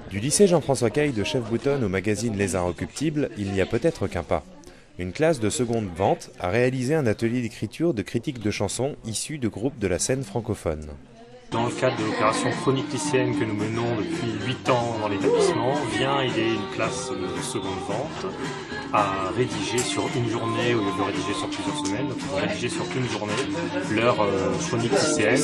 Du lycée Jean-François Caille de Chefboutonne au magazine Les Inrecuptibles, il n'y a peut-être qu'un pas. Une classe de seconde vente a réalisé un atelier d'écriture de critiques de chansons issus de groupes de la scène francophone. Dans le cadre de l'opération chronique lycéenne que nous menons depuis 8 ans dans l'établissement, vient aider une classe de seconde vente à rédiger sur une journée, au lieu de rédiger sur plusieurs semaines, donc ils vont rédiger sur une journée leur chronique lycéenne.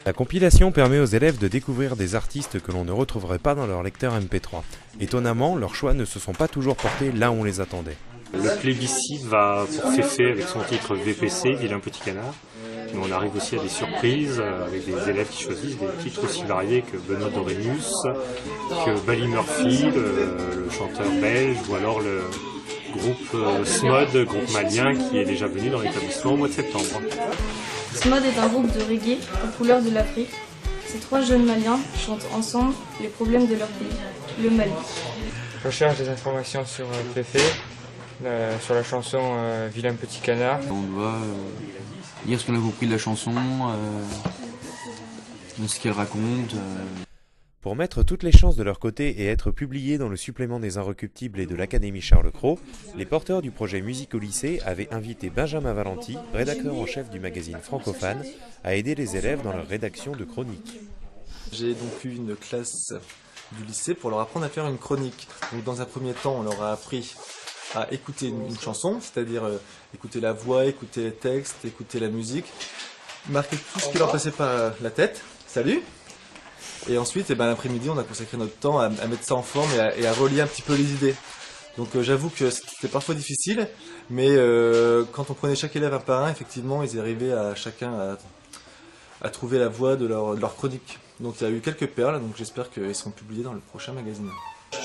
La compilation permet aux élèves de découvrir des artistes que l'on ne retrouverait pas dans leur lecteur MP3. Étonnamment, leurs choix ne se sont pas toujours portés là où on les attendait. Le plébiscite va pour Féfé avec son titre VPC, Vilain Petit Canard. Mais on arrive aussi à des surprises avec des élèves qui choisissent des titres aussi variés que Benoît Dorémus, que Bally Murphy, le chanteur belge, ou alors le groupe SMOD, groupe malien, qui est déjà venu dans l'établissement au mois de septembre. SMOD est un groupe de reggae aux couleurs de l'Afrique. Ces trois jeunes Maliens chantent ensemble les problèmes de leur pays, le Mali. Je cherche des informations sur Féfé, sur la chanson Vilain Petit Canard. On doit lire ce qu'on a compris de la chanson, ce qu'elle raconte. Pour mettre toutes les chances de leur côté et être publiés dans le supplément des Inrecuptibles et de l'Académie Charles Cros, les porteurs du projet Musique au lycée avaient invité Benjamin Valenti, rédacteur en chef du magazine Francophane, à aider les élèves dans leur rédaction de chroniques. J'ai donc eu une classe du lycée pour leur apprendre à faire une chronique. Donc dans un premier temps, on leur a appris à écouter une chanson, c'est-à-dire écouter la voix, écouter les textes, écouter la musique, marquer tout ce qui leur passait par la tête. Salut! Et ensuite, l'après-midi, on a consacré notre temps à mettre ça en forme et à relier un petit peu les idées. Donc j'avoue que c'était parfois difficile, mais quand on prenait chaque élève un par un, effectivement, ils arrivaient à chacun à trouver la voix de leur chronique. Donc il y a eu quelques perles, donc j'espère qu'elles seront publiées dans le prochain magazine.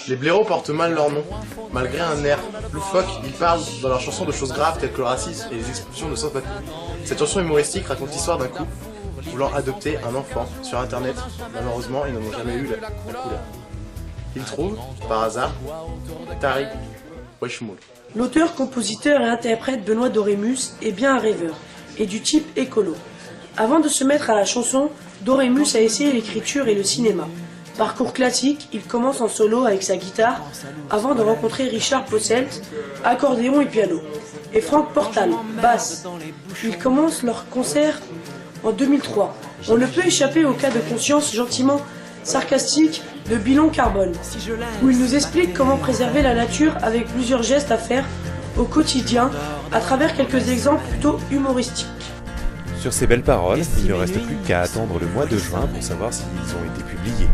Les blaireaux portent mal leur nom. Malgré un air loufoque, ils parlent dans leurs chansons de choses graves telles que le racisme et les expulsions de sans-papiers. Cette chanson humoristique raconte l'histoire d'un couple voulant adopter un enfant sur internet. Malheureusement, ils n'en ont jamais eu la couleur. Ils trouvent, par hasard, Tariq Weshmoul. L'auteur, compositeur et interprète Benoît Dorémus est bien un rêveur, et du type écolo. Avant de se mettre à la chanson, Dorémus a essayé l'écriture et le cinéma. Parcours classique, il commence en solo avec sa guitare, avant de rencontrer Richard Posselt, accordéon et piano, et Franck Portal, basse. Ils commencent leur concert en 2003. On ne peut échapper au cas de conscience gentiment sarcastique de Bilan Carbone, où il nous explique comment préserver la nature avec plusieurs gestes à faire au quotidien, à travers quelques exemples plutôt humoristiques. Sur ces belles paroles, il ne reste plus qu'à attendre le mois de juin pour savoir s'ils ont été publiés.